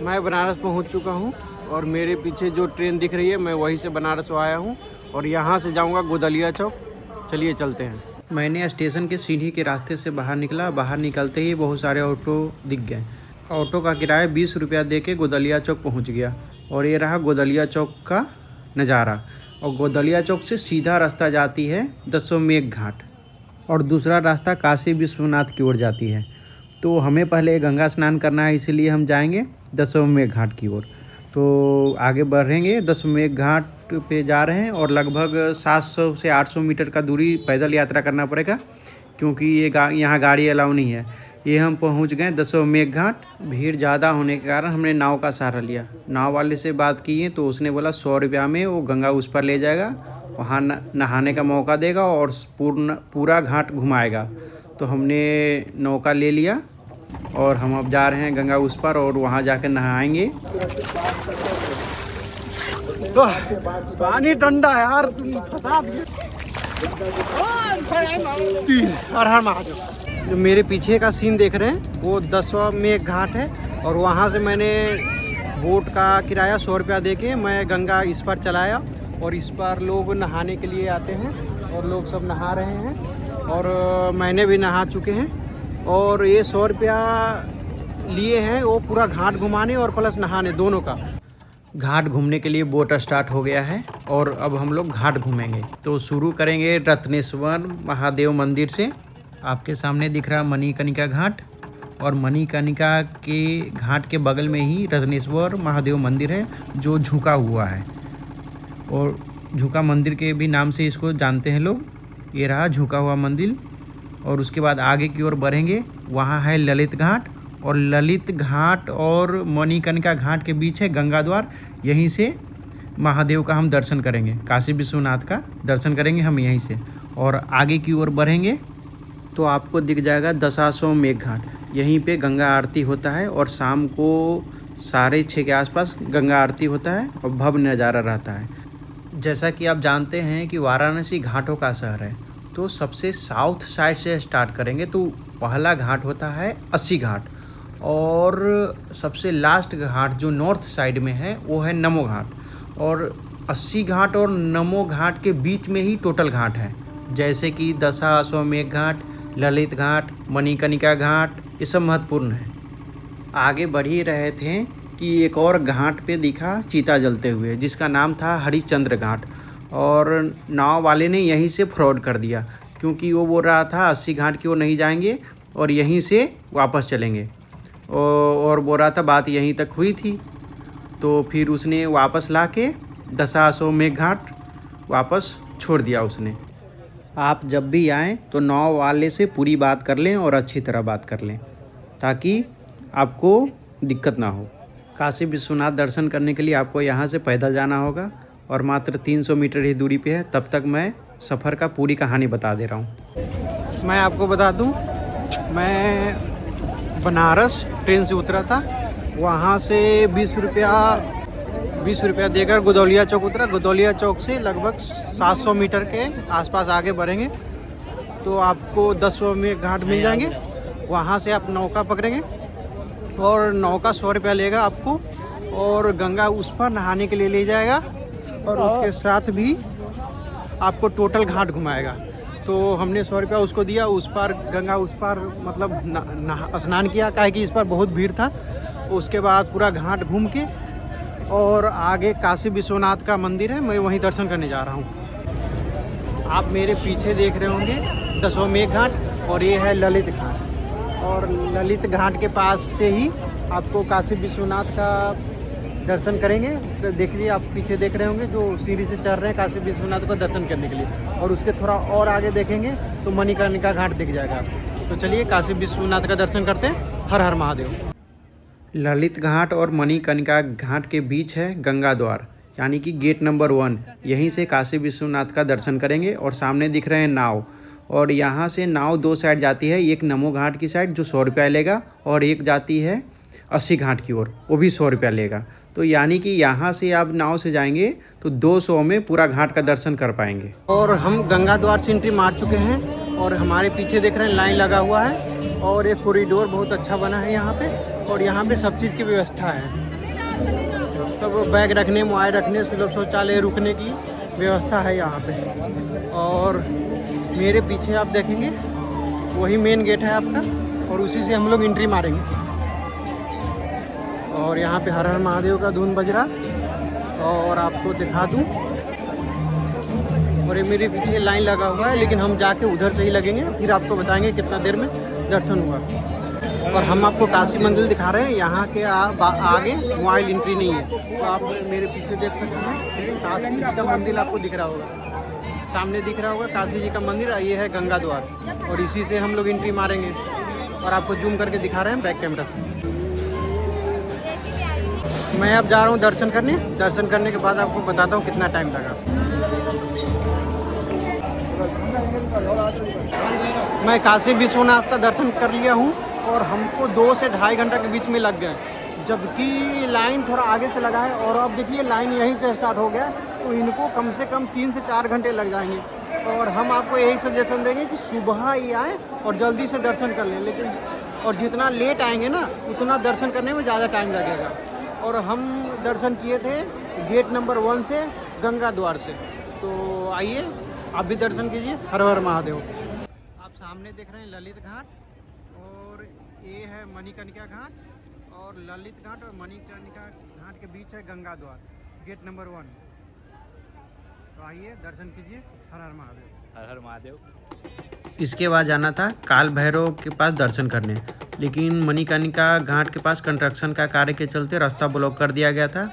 मैं बनारस पहुंच चुका हूं और मेरे पीछे जो ट्रेन दिख रही है मैं वहीं से बनारस आया हूं और यहां से जाऊंगा गोदलिया चौक। चलिए चलते हैं। मैंने स्टेशन के सीढ़ी के रास्ते से बाहर निकला। बाहर निकलते ही बहुत सारे ऑटो दिख गए। ऑटो का किराया 20 रुपया दे के गोदलिया चौक पहुँच गया और ये रहा गोदलिया चौक का नज़ारा। और गोदलिया चौक से सीधा रास्ता जाती है दशाश्वमेध घाट और दूसरा रास्ता काशी विश्वनाथ की ओर जाती है। तो हमें पहले गंगा स्नान करना है, इसीलिए हम जाएंगे दशाश्वमेध घाट की ओर। तो आगे बढ़ेंगे। दशाश्वमेध घाट पे जा रहे हैं और लगभग 700 से 800 मीटर का दूरी पैदल यात्रा करना पड़ेगा क्योंकि ये यहाँ गाड़ी अलाउ नहीं है। ये हम पहुँच गए दशाश्वमेध घाट। भीड़ ज़्यादा होने के कारण हमने नाव का सहारा लिया। नाव वाले से बात की है तो उसने बोला 100 रुपया में वो गंगा उस पर ले जाएगा, वहाँ नहाने का मौका देगा और पूरा घाट घुमाएगा। तो हमने नौका ले लिया और हम अब जा रहे हैं गंगा उस पर और वहाँ जाकर नहाएंगे। तो पानी ठंडा है यार, तुम फंसा दिए। हर हर महादेव। जो मेरे पीछे का सीन देख रहे हैं वो दशाश्वमेध घाट है और वहाँ से मैंने बोट का किराया 100 रुपया दे के मैं गंगा इस पर चलाया और इस पर लोग नहाने के लिए आते हैं और लोग सब नहा रहे हैं और मैंने भी नहा चुके हैं। और ये 100 रुपया लिए हैं वो पूरा घाट घुमाने और प्लस नहाने दोनों का। घाट घूमने के लिए बोट स्टार्ट हो गया है और अब हम लोग घाट घूमेंगे। तो शुरू करेंगे रत्नेश्वर महादेव मंदिर से। आपके सामने दिख रहा मणिकर्णिका घाट और मणिकर्णिका के घाट के बगल में ही रत्नेश्वर महादेव मंदिर है जो झुका हुआ है और झुका मंदिर के भी नाम से इसको जानते हैं लोग। ये रहा झुका हुआ मंदिर। और उसके बाद आगे की ओर बढ़ेंगे, वहाँ है ललित घाट और ललित घाट और मणिकर्णिका घाट के बीच है गंगा द्वार। यहीं से महादेव का हम दर्शन करेंगे, काशी विश्वनाथ का दर्शन करेंगे हम यहीं से। और आगे की ओर बढ़ेंगे तो आपको दिख जाएगा दशाश्वमेध घाट। यहीं पे गंगा आरती होता है और शाम को 6:30 के आसपास गंगा आरती होता है और भव्य नज़ारा रहता है। जैसा कि आप जानते हैं कि वाराणसी घाटों का शहर है, तो सबसे साउथ साइड से स्टार्ट करेंगे तो पहला घाट होता है 80 घाट और सबसे लास्ट घाट जो नॉर्थ साइड में है वो है नमो घाट। और 80 घाट और नमो घाट के बीच में ही टोटल घाट है, जैसे कि दशाश्वमेध घाट, ललित घाट, मणिकर्णिका घाट, ये सब महत्वपूर्ण है। आगे बढ़ ही रहे थे कि एक और घाट पे दिखा चीता जलते हुए जिसका नाम था हरिश्चंद्र घाट और नाव वाले ने यहीं से फ्रॉड कर दिया क्योंकि वो बोल रहा था 80 घाट की ओर नहीं जाएंगे और यहीं से वापस चलेंगे और बोल रहा था बात यहीं तक हुई थी। तो फिर उसने वापस ला के दशाश्वमेध घाट वापस छोड़ दिया उसने। आप जब भी आएँ तो नाव वाले से पूरी बात कर लें और अच्छी तरह बात कर लें ताकि आपको दिक्कत ना हो। काशी विश्वनाथ दर्शन करने के लिए आपको यहाँ से पैदल जाना होगा और मात्र 300 मीटर ही दूरी पे है। तब तक मैं सफ़र का पूरी कहानी बता दे रहा हूँ। मैं आपको बता दूँ, मैं बनारस ट्रेन से उतरा था, वहाँ से 20 रुपया देकर गोदलिया चौक उतरा। गोदलिया चौक से लगभग 700 मीटर के आसपास आगे बढ़ेंगे तो आपको दशाश्वमेध घाट मिल जाएंगे। वहाँ से आप नौका पकड़ेंगे और नौका 100 रुपया लेगा आपको और गंगा उस पर नहाने के लिए ले जाएगा और उसके साथ भी आपको टोटल घाट घुमाएगा। तो हमने 100 रुपया उसको दिया, उस पर गंगा उस पर मतलब स्नान किया, काहे कि इस पर बहुत भीड़ था। उसके बाद पूरा घाट घूम के और आगे काशी विश्वनाथ का मंदिर है, मैं वहीं दर्शन करने जा रहा हूँ। आप मेरे पीछे देख रहे होंगे दशाश्वमेध घाट और ये है ललित घाट और ललित घाट के पास से ही आपको काशी विश्वनाथ का दर्शन करेंगे। तो देख लीजिए, आप पीछे देख रहे होंगे जो सीढ़ी से चढ़ रहे हैं काशी विश्वनाथ का दर्शन करने के लिए। और उसके थोड़ा और आगे देखेंगे तो मणिकर्णिका घाट दिख जाएगा आपको। तो चलिए काशी विश्वनाथ का दर्शन करते हैं। हर हर महादेव। ललित घाट और मणिकर्णिका घाट के बीच है गंगा द्वार, यानी कि गेट नंबर 1। यहीं से काशी विश्वनाथ का दर्शन करेंगे और सामने दिख रहे हैं नाव और यहाँ से नाव 2 साइड जाती है। एक नमो घाट की साइड जो 100 रुपया लेगा और एक जाती है 80 घाट की ओर, वो भी 100 रुपया लेगा। तो यानी कि यहाँ से आप नाव से जाएंगे तो 200 में पूरा घाट का दर्शन कर पाएंगे। और हम गंगा द्वार से एंट्री मार चुके हैं और हमारे पीछे देख रहे हैं लाइन लगा हुआ है और एक कॉरिडोर बहुत अच्छा बना है यहाँ पे और यहाँ पे सब चीज़ की व्यवस्था है। तो बैग रखने, मोबाइल रखने, सुलभ शौचालय, रुकने की व्यवस्था है यहाँ पे। और मेरे पीछे आप देखेंगे वही मेन गेट है आपका, और उसी से हम लोग एंट्री मारेंगे। और यहाँ पे हर हर महादेव का धुन बज रहा, और आपको दिखा दूँ, और ये मेरे पीछे लाइन लगा हुआ है, लेकिन हम जाके उधर से ही लगेंगे, फिर आपको बताएंगे कितना देर में दर्शन हुआ। और हम आपको काशी मंदिर दिखा रहे हैं। यहाँ के आगे मोबाइल एंट्री नहीं है, तो आप मेरे पीछे देख सकते हैं काशी जी का मंदिर आपको दिख रहा होगा, सामने दिख रहा होगा काशी जी का मंदिर। ये है गंगा द्वार, और इसी से हम लोग एंट्री मारेंगे, और आपको जूम करके दिखा रहे हैं बैक कैमरा से। मैं अब जा रहा हूँ दर्शन करने। दर्शन करने के बाद आपको बताता हूँ कितना टाइम लगा। मैं काशी विश्वनाथ का दर्शन कर लिया हूँ, और हमको 2 से ढाई घंटा के बीच में लग गए, जबकि लाइन थोड़ा आगे से लगा है। और अब देखिए लाइन यहीं से स्टार्ट हो गया, तो इनको कम से कम 3 से 4 घंटे लग जाएंगे। और हम आपको यही सजेशन देंगे कि सुबह ही आएँ और जल्दी से दर्शन कर लें, लेकिन और जितना लेट आएंगे ना उतना दर्शन करने में ज़्यादा टाइम लगेगा। और हम दर्शन किए थे गेट नंबर 1 से, गंगा द्वार से। तो आइए आप भी दर्शन कीजिए। हर हर महादेव। आप सामने देख रहे हैं ललित घाट, और ये है मणिकर्णिका घाट, और ललित घाट और मणिकर्णिका घाट के बीच है गंगा द्वार, गेट नंबर 1। तो आइए दर्शन कीजिए। हर हर महादेव। हर हर महादेव। इसके बाद जाना था काल भैरव के पास दर्शन करने, लेकिन मणिकर्णिका घाट के पास कंस्ट्रक्शन का कार्य के चलते रास्ता ब्लॉक कर दिया गया था,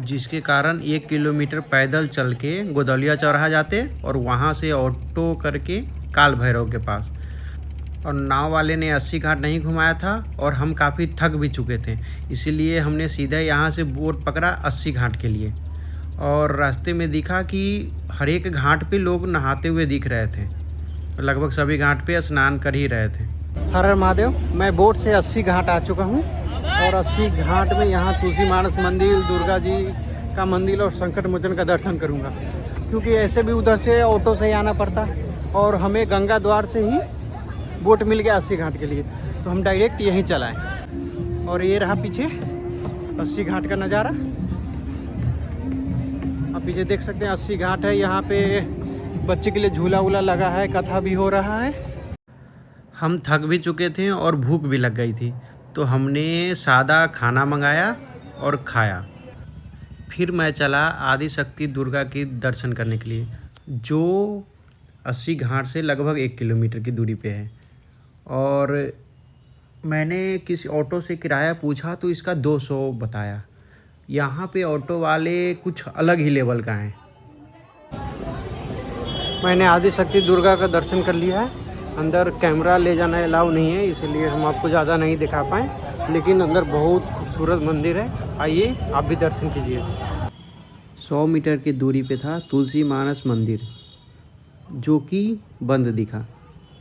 जिसके कारण 1 किलोमीटर पैदल चल के गोदौलिया चौराहा जाते, और वहाँ से ऑटो करके काल भैरव के पास। और नाव वाले ने 80 घाट नहीं घुमाया था, और हम काफ़ी थक भी चुके थे, इसीलिए हमने सीधे यहाँ से बोट पकड़ा 80 घाट के लिए। और रास्ते में दिखा कि हर एक घाट पे लोग नहाते हुए दिख रहे थे, लगभग सभी घाट पे स्नान कर ही रहे थे। हर हर महादेव। मैं बोट से 80 घाट आ चुका हूँ, और 80 घाट में यहाँ तुलसी मानस मंदिर, दुर्गा जी का मंदिर और संकट मोचन का दर्शन करूँगा, क्योंकि ऐसे भी उधर से ऑटो से ही आना पड़ता, और हमें गंगा द्वार से ही बोट मिल गया 80 घाट के लिए, तो हम डायरेक्ट यहीं चलाएँ। और ये रहा पीछे 80 घाट का नज़ारा। आप पीछे देख सकते हैं 80 घाट है। यहाँ पे बच्चे के लिए झूला वूला लगा है, कथा भी हो रहा है। हम थक भी चुके थे और भूख भी लग गई थी, तो हमने सादा खाना मंगाया और खाया। फिर मैं चला आदिशक्ति दुर्गा की दर्शन करने के लिए, जो 80 घाट से लगभग 1 किलोमीटर की दूरी पे है। और मैंने किसी ऑटो से किराया पूछा तो इसका 200 बताया। यहाँ पे ऑटो वाले कुछ अलग ही लेवल का हैं। मैंने आदिशक्ति दुर्गा का दर्शन कर लिया है। अंदर कैमरा ले जाना अलाउ नहीं है, इसलिए हम आपको ज़्यादा नहीं दिखा पाएँ, लेकिन अंदर बहुत खूबसूरत मंदिर है। आइए आप भी दर्शन कीजिए। 100 मीटर की दूरी पे था तुलसी मानस मंदिर, जो कि बंद दिखा।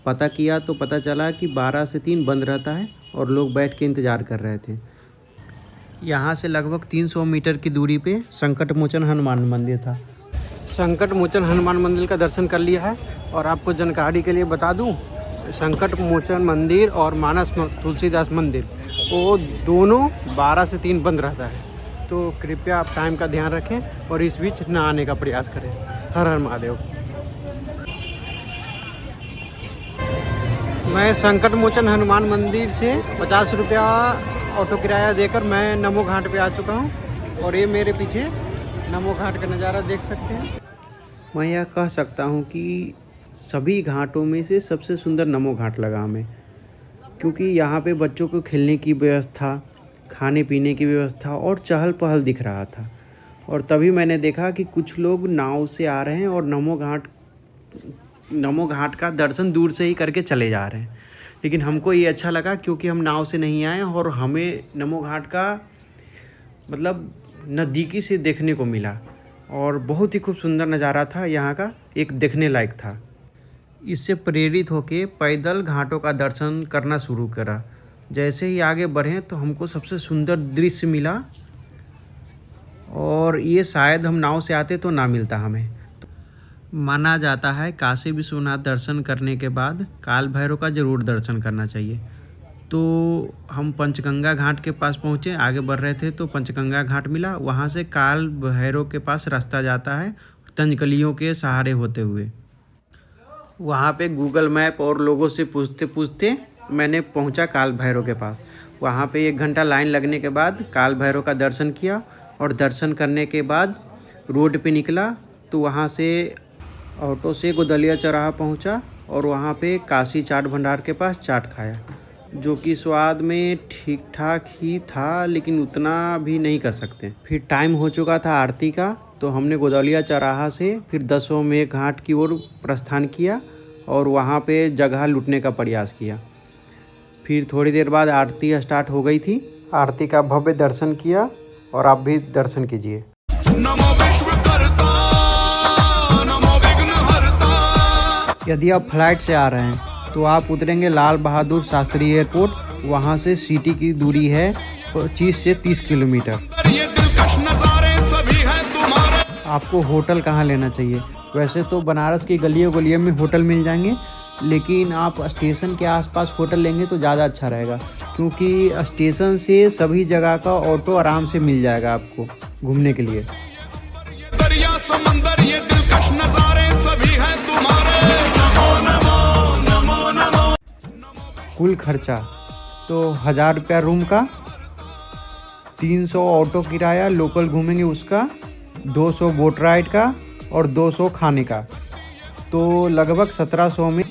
पता किया तो पता चला कि 12 से 3 बंद रहता है, और लोग बैठ के इंतज़ार कर रहे थे। यहाँ से लगभग 300 मीटर की दूरी पे संकट मोचन हनुमान मंदिर था। संकट मोचन हनुमान मंदिर का दर्शन कर लिया है। और आपको जानकारी के लिए बता दूं, संकट मोचन मंदिर और मानस तुलसीदास मंदिर, वो दोनों 12 से 3 बंद रहता है, तो कृपया आप टाइम का ध्यान रखें और इस बीच ना आने का प्रयास करें। हर हर महादेव। मैं संकट मोचन हनुमान मंदिर से 50 रुपया ऑटो किराया देकर मैं नमो घाट पे आ चुका हूँ, और ये मेरे पीछे नमो घाट का नज़ारा देख सकते हैं। मैं यह कह सकता हूँ कि सभी घाटों में से सबसे सुंदर नमो घाट लगा हमें, क्योंकि यहाँ पे बच्चों को खेलने की व्यवस्था, खाने पीने की व्यवस्था और चहल पहल दिख रहा था। और तभी मैंने देखा कि कुछ लोग नाव से आ रहे हैं और नमो घाट का दर्शन दूर से ही करके चले जा रहे हैं। लेकिन हमको ये अच्छा लगा, क्योंकि हम नाव से नहीं आए और हमें नमो घाट का मतलब नज़दीकी से देखने को मिला, और बहुत ही खूब सुंदर नज़ारा था यहाँ का, एक देखने लायक था। इससे प्रेरित होके पैदल घाटों का दर्शन करना शुरू करा। जैसे ही आगे बढ़े तो हमको सबसे सुंदर दृश्य मिला, और ये शायद हम नाव से आते तो ना मिलता हमें। माना जाता है काशी विश्वनाथ दर्शन करने के बाद काल भैरव का ज़रूर दर्शन करना चाहिए। तो हम पंचगंगा घाट के पास पहुँचे, आगे बढ़ रहे थे तो पंचगंगा घाट मिला। वहाँ से काल भैरव के पास रास्ता जाता है तंजकलियों के सहारे होते हुए। वहाँ पे गूगल मैप और लोगों से पूछते पूछते मैंने पहुँचा काल भैरव के पास। वहाँ पे 1 घंटा लाइन लगने के बाद काल भैरव का दर्शन किया और दर्शन करने के बाद रोड पे निकला तो वहाँ से ऑटो से गोदलिया चौराहा पहुँचा और वहाँ पे काशी चाट भंडार के पास चाट खाया, जो कि स्वाद में ठीक ठाक ही था लेकिन उतना भी नहीं कर सकते। फिर टाइम हो चुका था आरती का, तो हमने गोदलिया चौराहा से फिर दशाश्वमेध घाट की ओर प्रस्थान किया और वहाँ पे जगह लूटने का प्रयास किया। फिर थोड़ी देर बाद आरती स्टार्ट हो गई थी। आरती का भव्य दर्शन किया और आप भी दर्शन कीजिए। यदि आप फ्लाइट से आ रहे हैं तो आप उतरेंगे लाल बहादुर शास्त्री एयरपोर्ट। वहाँ से सिटी की दूरी है 25 से 30 किलोमीटर। आपको होटल कहाँ लेना चाहिए? वैसे तो बनारस की गलियों गलियों में होटल मिल जाएंगे, लेकिन आप स्टेशन के आसपास होटल लेंगे तो ज़्यादा अच्छा रहेगा, क्योंकि स्टेशन से सभी जगह का ऑटो आराम से मिल जाएगा आपको घूमने के लिए। दरिया समंदर ये दिलकश नज़ारे सभी हैं तुम्हारे। कुल खर्चा तो 1000 रुपया रूम का, 300 ऑटो किराया लोकल घूमेंगे उसका, 200 बोट राइड का और 200 खाने का, तो लगभग 1700 में